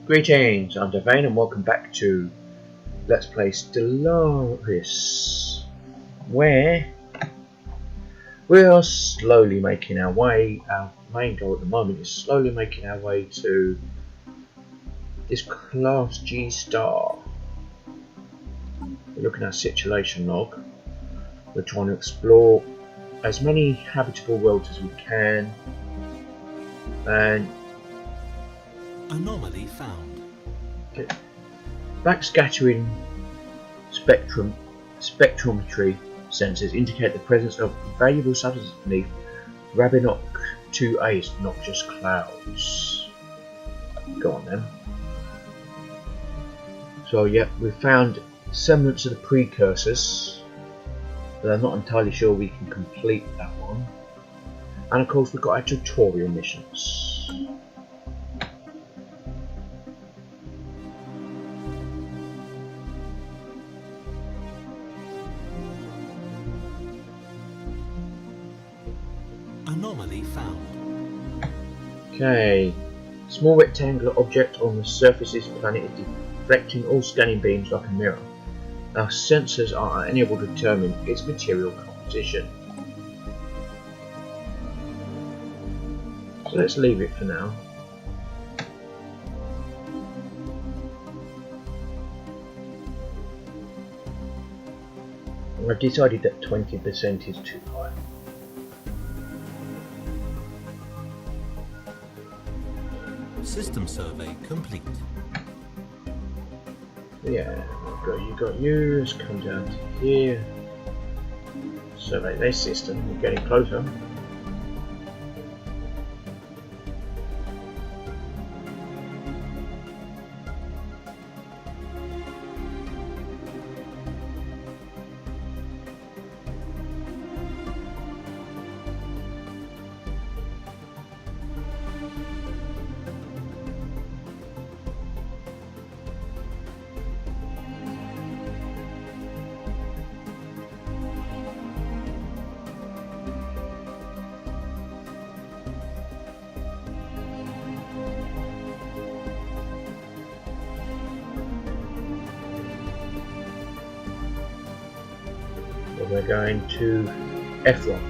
Greetings, I'm Devane and welcome back to Let's Play Stellaris, where we are slowly making our way. Our main goal at the moment is slowly making our way to this Class G star. We're looking at our situation log. We're trying to explore as many habitable worlds as we can, and anomaly found. Backscattering spectrometry sensors indicate the presence of valuable substances beneath Rabinock 2A's noxious clouds. Go on then. So yeah, we found semblance of the precursors, but I'm not entirely sure we can complete that one. And of course we've got our tutorial missions. Anomaly found. Okay, small rectangular object on the surface of this planet is deflecting all scanning beams like a mirror. Our sensors are unable to determine its material composition. So let's leave it for now. I've decided that 20% is too high. System survey complete. Yeah, you got you. Let's come down to here. Survey this system. We're getting closer. We're going to F1.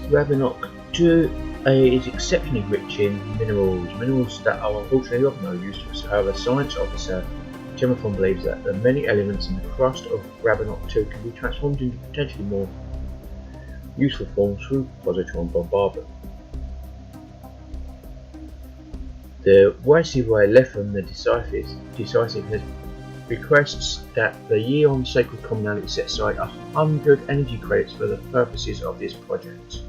Rabinock 2A is exceptionally rich in minerals that are unfortunately of no use to us. However, science officer Timothy believes that the many elements in the crust of Rabinock 2 can be transformed into potentially more useful forms through positron bombardment. The Waisiwai Lefum, the decisive, has requests that the Yeon Sacred Commonality set aside 100 energy credits for the purposes of this project.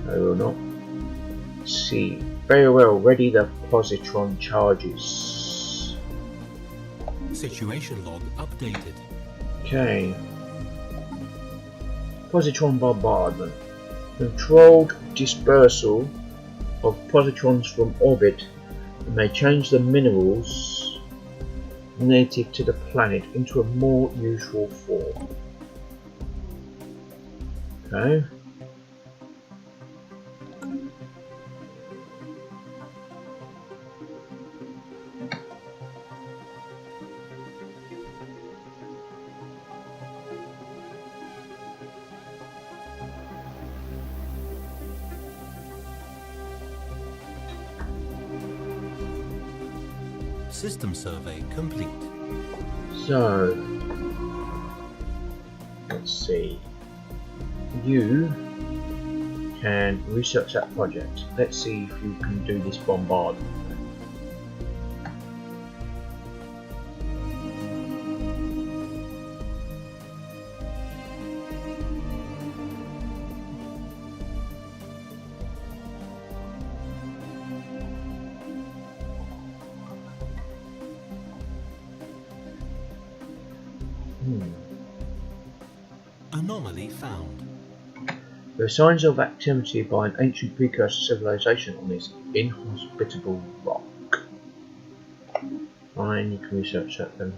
I will not see. Very well, ready the positron charges. Situation log updated. Okay. Positron bombardment. Controlled dispersal of positrons from orbit may change the minerals native to the planet into a more useful form. Okay. System survey complete. So, let's see. You can research that project. Let's see if you can do this bombardment. Anomaly found. There are signs of activity by an ancient precursor civilization on this inhospitable rock. Fine, you can research that then.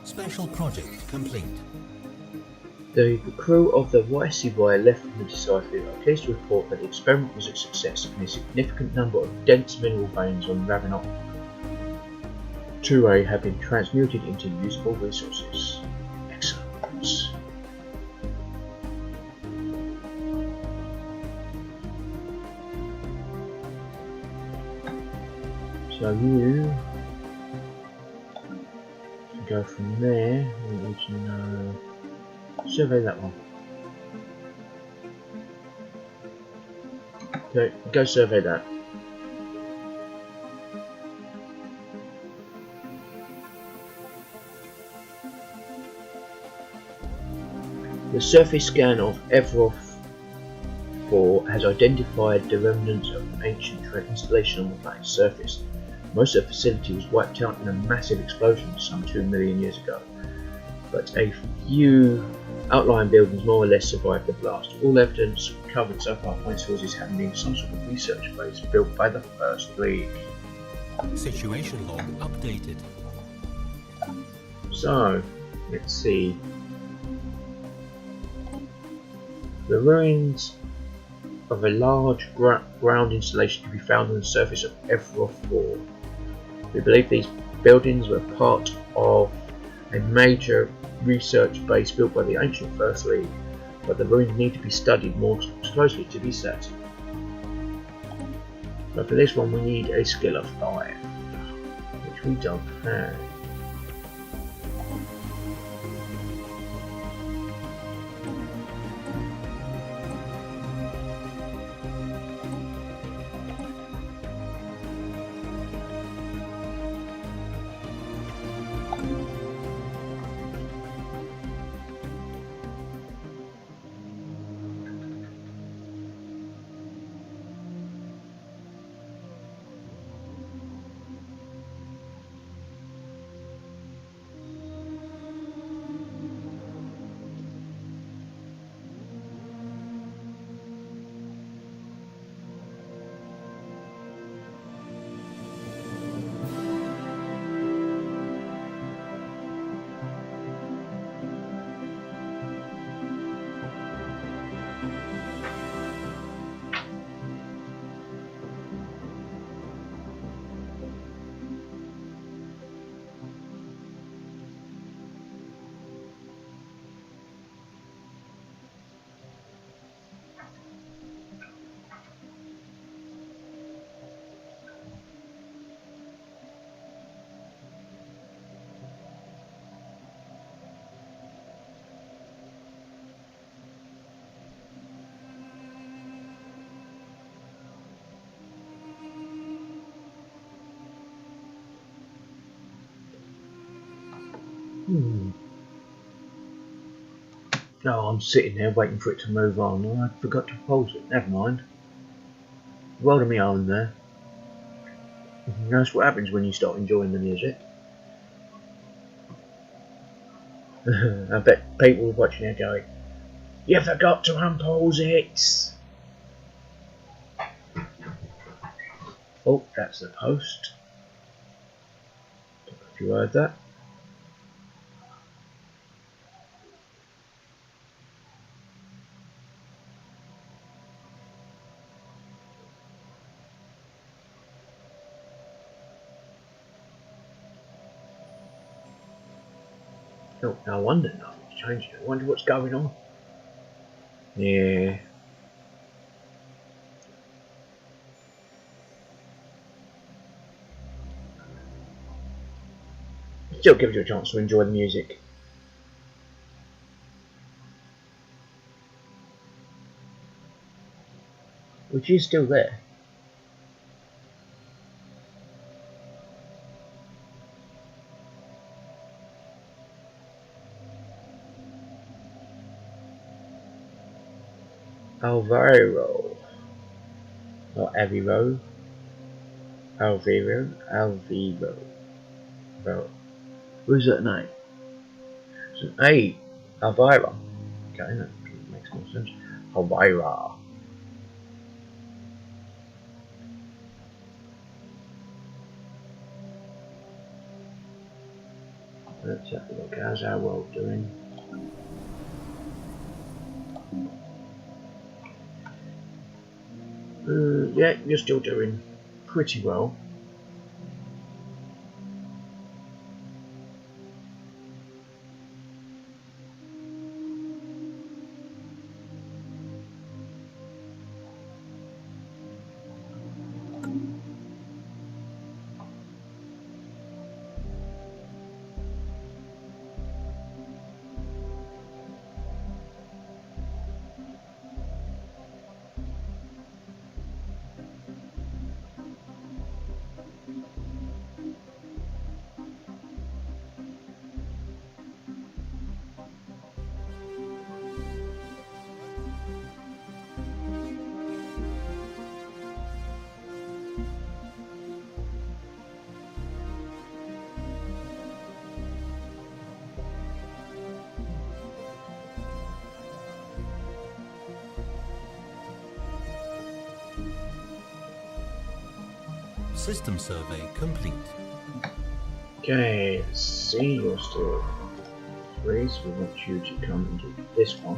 Special project complete. The crew of the YCY left from the Decipher are pleased to report that the experiment was a success and a significant number of dense mineral veins on Ravenok 2A have been transmuted into usable resources. Excellent. So you can go from there. We need to know. Survey that one. Okay, go survey that. The surface scan of Evroth 4 has identified the remnants of an ancient installation on the planet's surface. Most of the facility was wiped out in a massive explosion some 2 million years ago, but a few outlying buildings more or less survived the blast. All evidence recovered so far points towards this having been some sort of research base built by the First League. Situation log updated. So, let's see. The ruins of a large ground installation can be found on the surface of Evroth 4. We believe these buildings were part of a major research base built by the ancient First League, but the ruins need to be studied more closely to be certain. So for this one we need a skill of 5, which we don't have. No, I'm sitting there waiting for it to move on. I forgot to pause it. Never mind. World of my own there. That's what happens when you start enjoying the music. I bet people watching there going, "You forgot to unpause it." Oh, that's the post. Don't know if you heard that. Oh, no wonder nothing's changed. I wonder what's going on. Yeah. Still gives you a chance to enjoy the music. Which is still there. Alvaro. Not Aviro. Alviro. Alviro. Well, who's that name? It's an A. Alvira. Okay, that makes more sense. Alvira. Let's have a look. How's our world doing? Yeah, you're still doing pretty well. System survey complete. Okay, let's see, you're still 3, so we want you to come and do this one.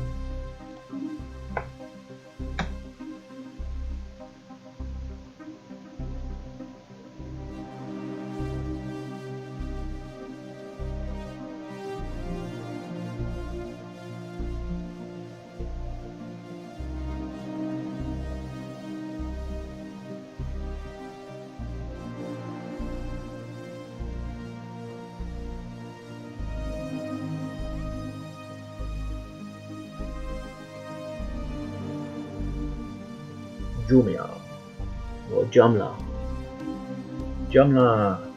Jumia or Jamla. Jamla.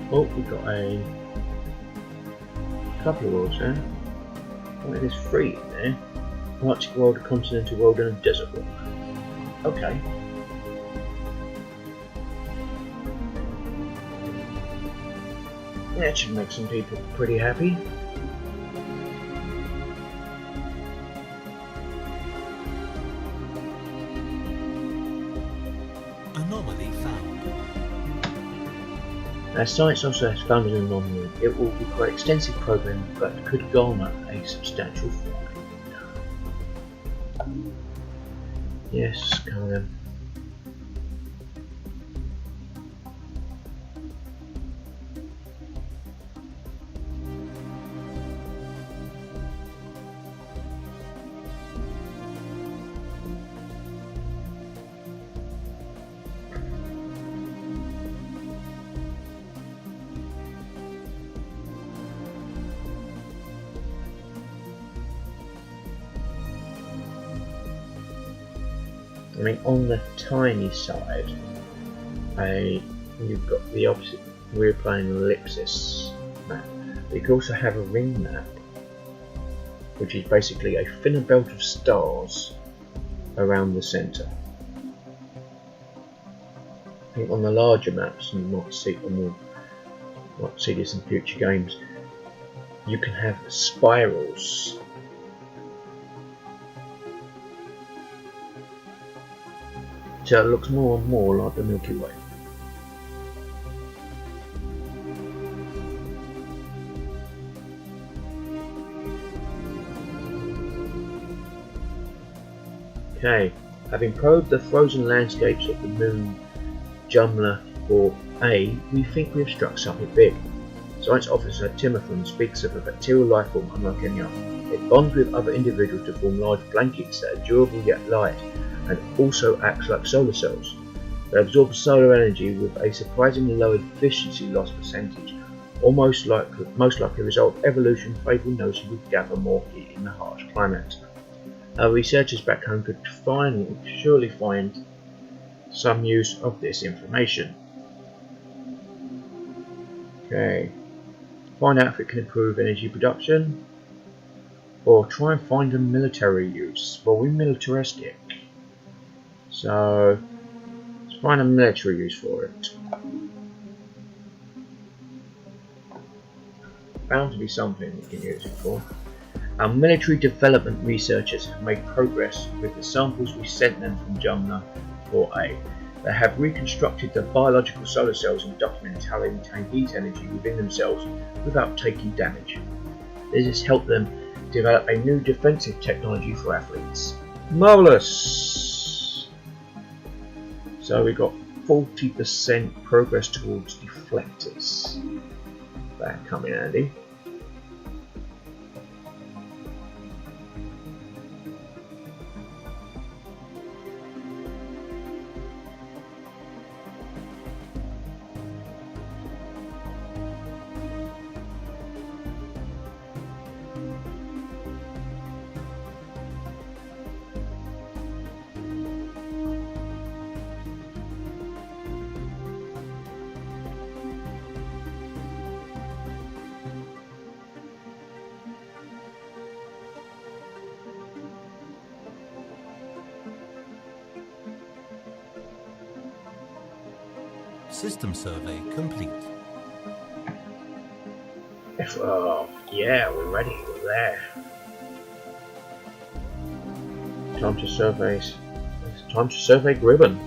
Oh, we've got a couple of worlds there. Oh, there's 3 in there. Arctic world, a continental world, and a desert world. Okay. That should make some people pretty happy. Anomaly found. As science also has found an anomaly, it will require extensive programming but could garner a substantial fine. Yes, come on then. I mean, on the tiny side, you've got the opposite. We're playing an ellipsis map. You can also have a ring map, which is basically a thinner belt of stars around the centre. I think on the larger maps, and you might see this in future games, you can have spirals. So it looks more and more like the Milky Way. Okay, having probed the frozen landscapes of the moon Jumla or A, we think we have struck something big. Science officer Timothy speaks of a bacterial life form unlike any other. It bonds with other individuals to form large blankets that are durable yet light, and also acts like solar cells. They absorb solar energy with a surprisingly low efficiency loss percentage. most likely a result of evolution favouring those who would gather more heat in the harsh climate. Researchers back home could surely find some use of this information. Okay, find out if it can improve energy production, or try and find a military use. Well, we're militaristic, so let's find a military use for it. Bound to be something we can use it for. Our military development researchers have made progress with the samples we sent them from Jumna 4A. They have reconstructed the biological solar cells and documented how they retain heat energy within themselves without taking damage. This has helped them develop a new defensive technology for athletes. Marvellous! So we got 40% progress towards deflectors. That come in handy. System survey complete. Yeah, we're ready. We're there. Time to survey. It's time to survey Gribbon.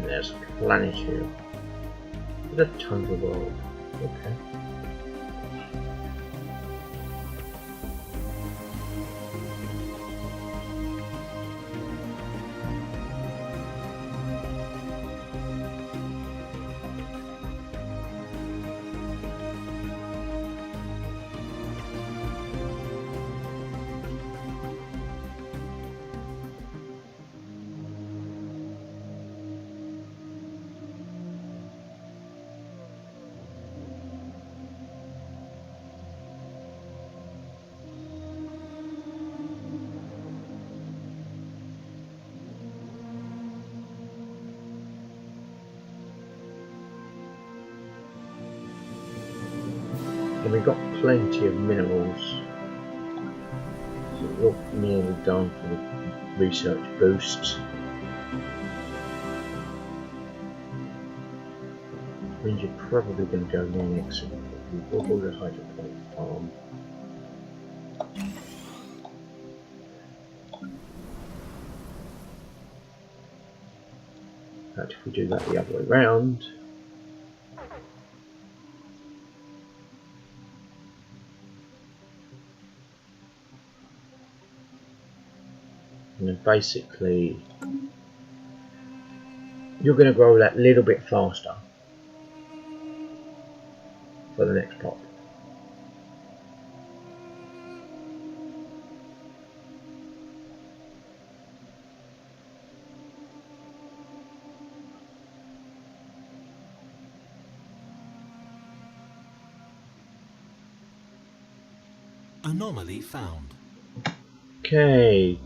There's a planet here. With a tundra world. Okay. And we've got plenty of minerals. So we're nearly done for the research boost. Means you're probably going to go next and we'll the hydroponic farm. But if we do that the other way round, and then basically you're going to grow that little bit faster for the next pop. Anomaly found. Okay,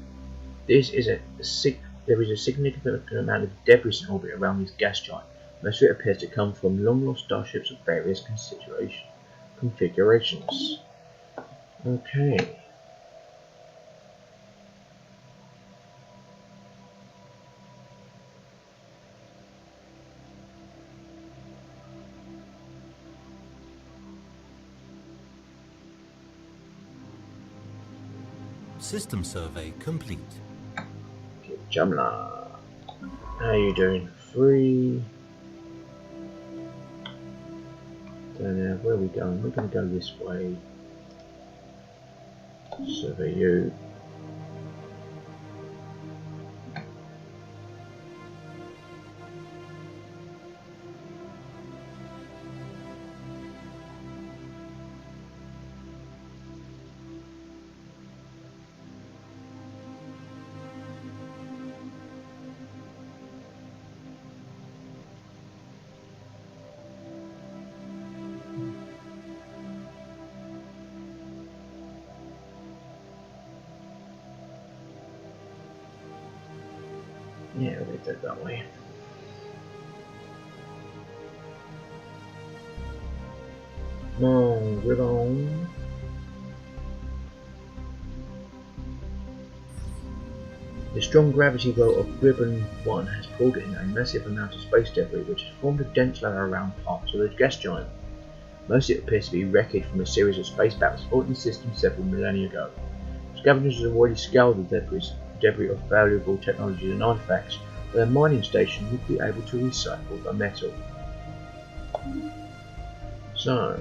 this is there is a significant amount of debris in orbit around this gas giant. Most of it appears to come from long-lost starships of various configurations. Okay. System survey complete. Jamla. How you doing? 3. So now, where are we going? We're going to go this way. Survey you. Yeah, we'll do it that way. Come on, we're on. The strong gravity well of Ribbon 1 has pulled in a massive amount of space debris which has formed a dense layer around parts of the gas giant. Most of it appears to be wreckage from a series of space battles fought in the system several millennia ago. Scavengers have already scoured the debris of valuable technologies and artifacts, but a mining station would be able to recycle the metal. So,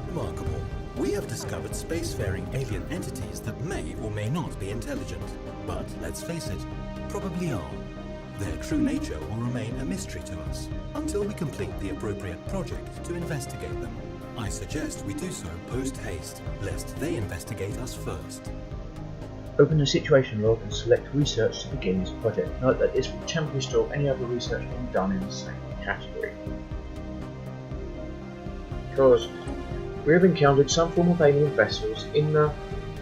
Remarkable. We have discovered spacefaring alien entities that may or may not be intelligent. But let's face it, probably are. Their true nature will remain a mystery to us until we complete the appropriate project to investigate them. I suggest we do so post-haste, lest they investigate us first. open the situation log and select research to begin this project. Note that this will temporarily stop any other research being done in the same category. Because we have encountered some form of alien vessels in the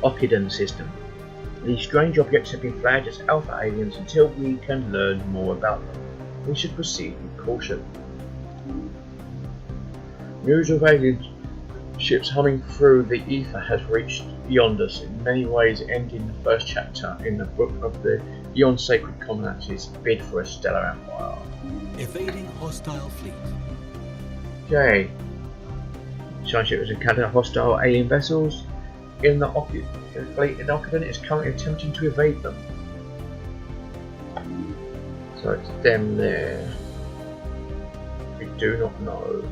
Occident system. These strange objects have been flagged as alpha aliens until we can learn more about them. We should proceed with caution. News of alien ships humming through the ether has reached beyond us, in many ways ending the first chapter in the book of the Beyond Sacred Commonality's bid for a stellar empire. Evading hostile fleet. Okay. Starship has encountered hostile alien vessels in the fleet in Occident is currently attempting to evade them. So it's them there. We do not know.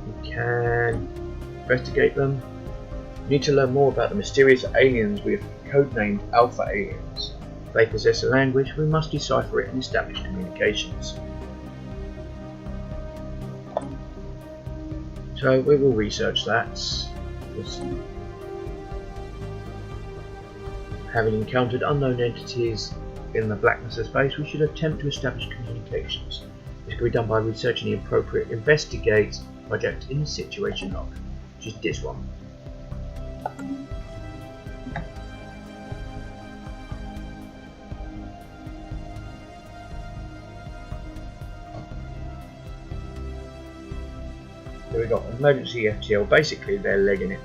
We can investigate them. We need to learn more about the mysterious aliens we have codenamed Alpha Aliens. If they possess a language, we must decipher it and establish communications. So we will research that. Having encountered unknown entities in the blackness of space, we should attempt to establish communications. This can be done by researching the appropriate investigate project in the situation log, which is this one. Here we got emergency FTL, basically they're legging it.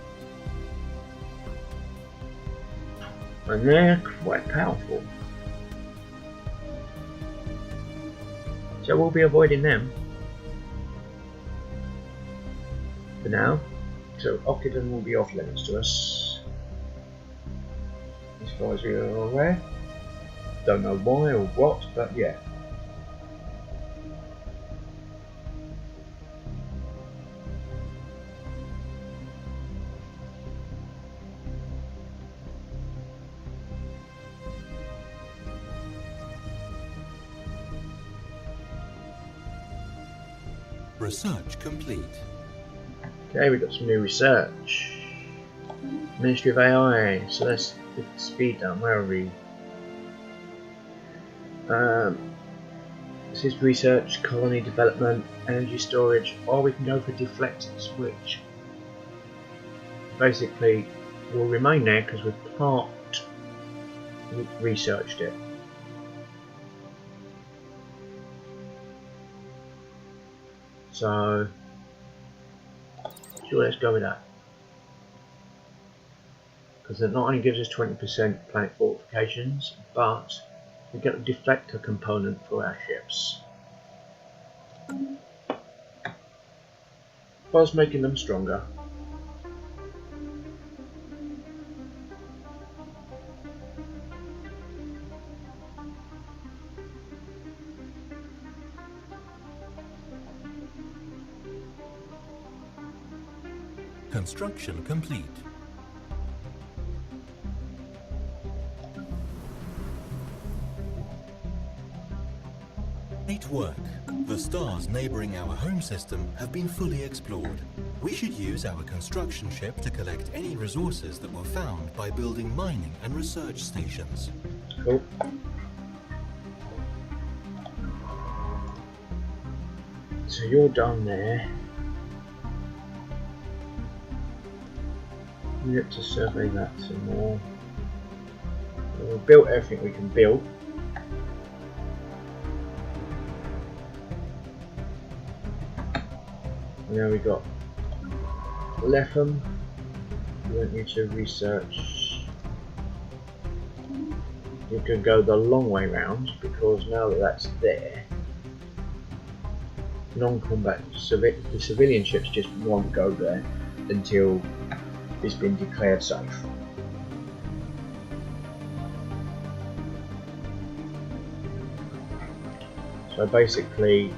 And they're quite powerful. So we'll be avoiding them for now. So Occident will be off limits to us, as far as we are aware. Don't know why or what, but yeah. Research complete. Okay, we've got some new research. Ministry of AI, so let's get the speed down. Where are we? This is research, colony development, energy storage, or we can go for deflectors, which basically will remain there because we've researched it. So, sure, let's go with that. Because it not only gives us 20% planet fortifications, but we get a deflector component for our ships. Whilst making them stronger. Construction complete. Great work. The stars neighboring our home system have been fully explored. We should use our construction ship to collect any resources that were found by building mining and research stations. Cool. So you're done there. We get to survey that some more. We've built everything we can build. Now we got Letham. We want you to research. You can go the long way round because now that that's there, non-combat the civilian ships just won't go there until it's been declared safe. So basically,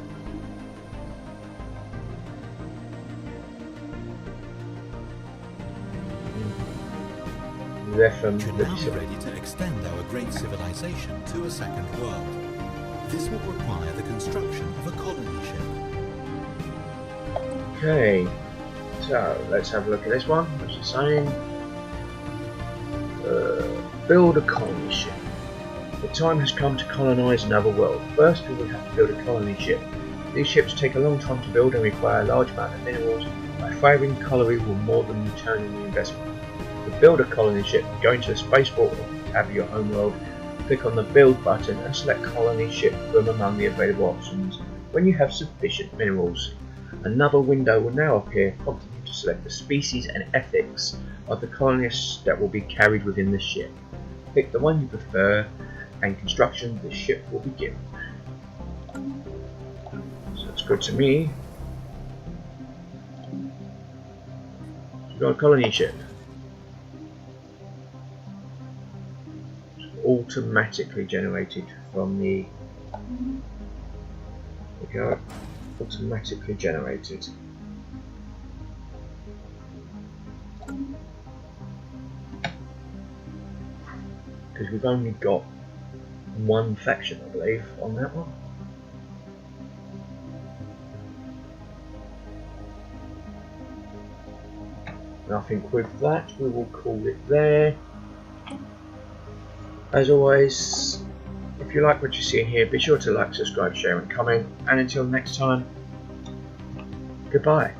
should now be ready to extend our great civilization to a second world. This will require the construction of a colony ship. Okay, so let's have a look at this one. What's it saying? Build a colony ship. The time has come to colonize another world. First, we will have to build a colony ship. These ships take a long time to build and require a large amount of minerals. By favouring colony will more than return on the investment. To build a colony ship, go into the spaceport tab of your home world, click on the build button and select colony ship from among the available options when you have sufficient minerals. Another window will now appear prompting you to select the species and ethics of the colonists that will be carried within the ship. Pick the one you prefer and construction of the ship will begin. So that's good to me. We've got a colony ship. Automatically generated from the automatically generated. Because we've only got one faction, I believe, on that one. And I think with that we will call it there. As always, if you like what you see here, be sure to like, subscribe, share and comment, and until next time, goodbye.